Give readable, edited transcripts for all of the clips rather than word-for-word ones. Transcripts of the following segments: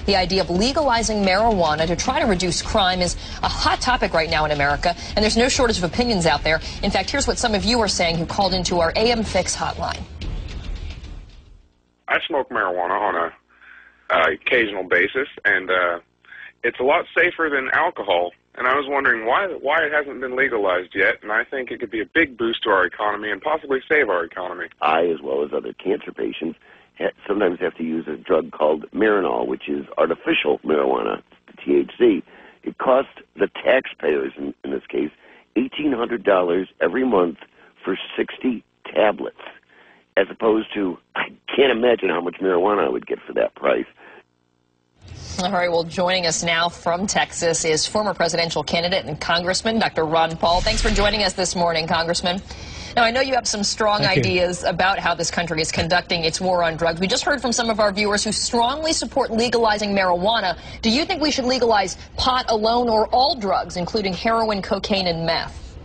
The idea of legalizing marijuana to try to reduce crime is a hot topic right now in America, and there's no shortage of opinions out there. In fact, here's what some of you are saying who called into our AM Fix hotline. I smoke marijuana on a occasional basis, and it's a lot safer than alcohol. And I was wondering why it hasn't been legalized yet, and I think it could be a big boost to our economy and possibly save our economy. I, as well as other cancer patients, sometimes have to use a drug called Marinol, which is artificial marijuana, THC. It costs the taxpayers, in this case, $1,800 every month for 60 tablets, as opposed to, I can't imagine how much marijuana I would get for that price. All right, well, joining us now from Texas is former presidential candidate and Congressman Dr. Ron Paul. Thanks for joining us this morning, Congressman. Now, I know you have some strong ideas about how this country is conducting its war on drugs. We just heard from some of our viewers who strongly support legalizing marijuana. Do you think we should legalize pot alone or all drugs, including heroin, cocaine, and meth?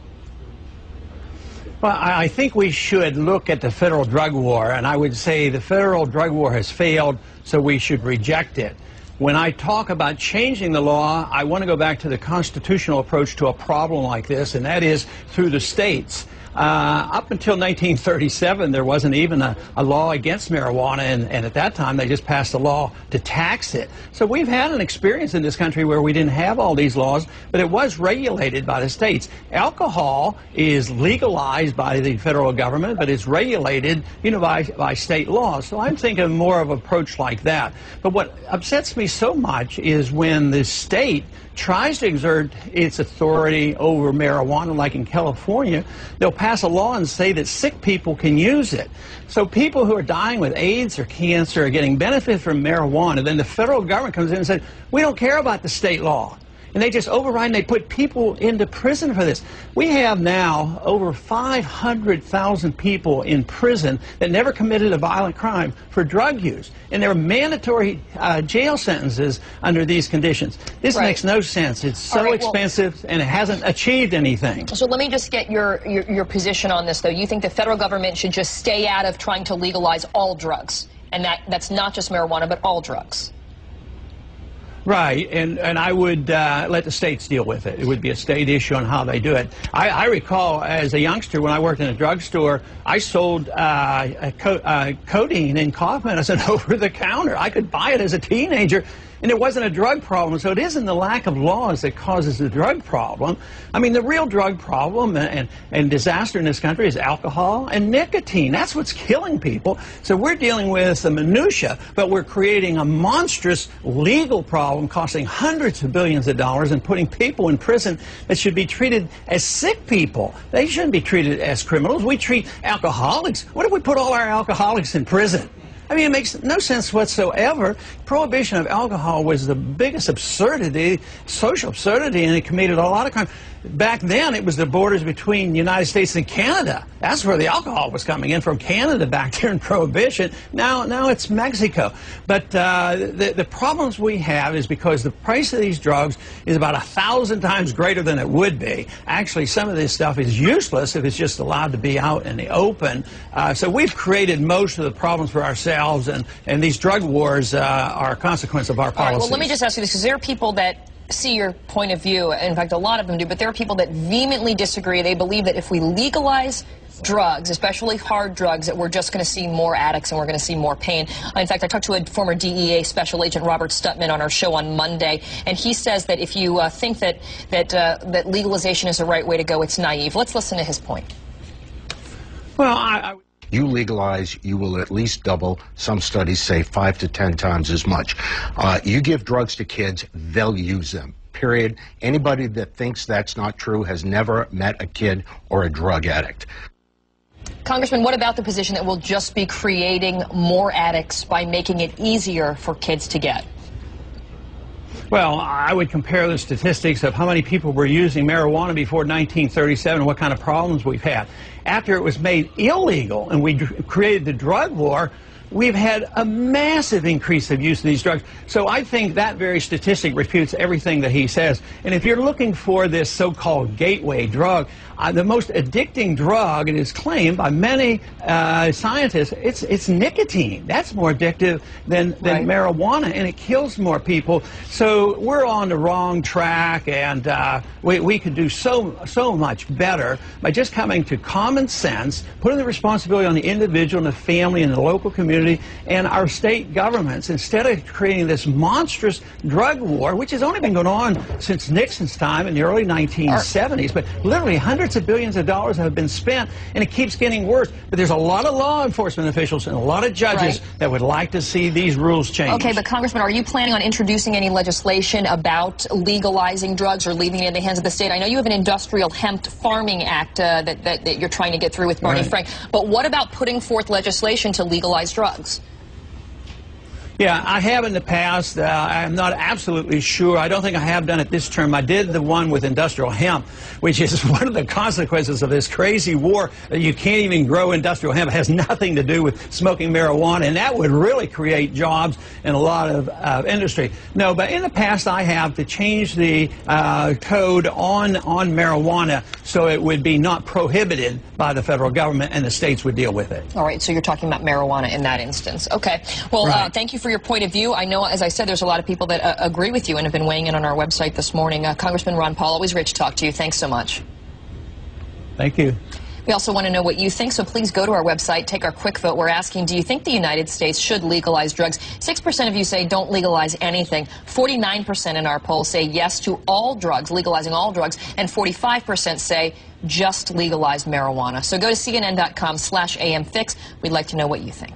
Well, I think we should look at the federal drug war, and I would say the federal drug war has failed, so we should reject it. When I talk about changing the law, I want to go back to the constitutional approach to a problem like this, and that is through the states. Up until 1937, there wasn't even a law against marijuana, and at that time they just passed a law to tax it. So we've had an experience in this country where we didn't have all these laws, but it was regulated by the states. Alcohol is legalized by the federal government, but it's regulated, by state laws. So I'm thinking more of an approach like that. But what upsets me so much is when the state tries to exert its authority over marijuana, like in California, they'll pass a law and say that sick people can use it. So people who are dying with AIDS or cancer are getting benefit from marijuana. Then the federal government comes in and says, we don't care about the state law. And they just override and they put people into prison for this. We have now over 500,000 people in prison that never committed a violent crime for drug use. And there are mandatory jail sentences under these conditions. This makes no sense. It's so expensive and it hasn't achieved anything. So let me just get your position on this, though. You think the federal government should just stay out of trying to legalize all drugs, and that's not just marijuana, but all drugs? Right, and I would let the states deal with it. It would be a state issue on how they do it. I recall as a youngster when I worked in a drugstore, I sold codeine and cough medicine over the counter. I could buy it as a teenager, and it wasn't a drug problem. So it isn't the lack of laws that causes the drug problem. I mean, the real drug problem and disaster in this country is alcohol and nicotine. That's what's killing people. So we're dealing with the minutia, but we're creating a monstrous legal problem costing hundreds of billions of dollars and putting people in prison that should be treated as sick people. They shouldn't be treated as criminals. We treat alcoholics. What if we put all our alcoholics in prison? I mean, it makes no sense whatsoever. Prohibition of alcohol was the biggest absurdity, social absurdity, and it committed a lot of crime. Back then, it was the borders between the United States and Canada. That's where the alcohol was coming in, from Canada back there in Prohibition. Now it's Mexico. But the problems we have is because the price of these drugs is about 1,000 times greater than it would be. Actually, some of this stuff is useless if it's just allowed to be out in the open. So we've created most of the problems for ourselves, and these drug wars are a consequence of our policies. All right, well, let me just ask you this, because there are people that see your point of view. In fact, a lot of them do, but there are people that vehemently disagree. They believe that if we legalize drugs, especially hard drugs, that we're just going to see more addicts and we're going to see more pain. In fact, I talked to a former DEA Special Agent Robert Stutman on our show on Monday, and he says that if you think that legalization is the right way to go, it's naive. Let's listen to his point. Well, You legalize, you will at least double, some studies say 5 to 10 times as much. You give drugs to kids, they'll use them, period. Anybody that thinks that's not true has never met a kid or a drug addict. Congressman, what about the position that we'll just be creating more addicts by making it easier for kids to get? Well, I would compare the statistics of how many people were using marijuana before 1937 and what kind of problems we've had. After it was made illegal and we created the drug war, we've had a massive increase of use of these drugs. So I think that very statistic refutes everything that he says. And if you're looking for this so-called gateway drug, the most addicting drug, it is claimed by many scientists, it's nicotine. That's more addictive than marijuana, and it kills more people. So we're on the wrong track, and we could do so much better by just coming to common sense, putting the responsibility on the individual and the family and the local community and our state governments, instead of creating this monstrous drug war, which has only been going on since Nixon's time in the early 1970s. But literally hundreds of billions of dollars have been spent, and it keeps getting worse. But there's a lot of law enforcement officials and a lot of judges that would like to see these rules changed. Okay, but Congressman, are you planning on introducing any legislation about legalizing drugs or leaving it in the hands of the state? I know you have an Industrial Hemp Farming Act that you're trying to get through with Barney Frank, but what about putting forth legislation to legalize drugs? Yeah, I have in the past. I'm not absolutely sure. I don't think I have done it this term. I did the one with industrial hemp, which is one of the consequences of this crazy war. You can't even grow industrial hemp. It has nothing to do with smoking marijuana, and that would really create jobs in a lot of industry. No, but in the past I have to change the code on marijuana so it would be not prohibited by the federal government, and the states would deal with it. All right, so you're talking about marijuana in that instance. Okay. Well, thank you for your point of view. I know, as I said, there's a lot of people that agree with you and have been weighing in on our website this morning. Congressman Ron Paul, always great to talk to you. Thanks so much. Thank you. We also want to know what you think, so please go to our website, take our quick vote. We're asking, do you think the United States should legalize drugs? 6% of you say don't legalize anything. 49% in our poll say yes to all drugs, legalizing all drugs, and 45% say just legalize marijuana. So go to CNN.com/AMFix. We'd like to know what you think.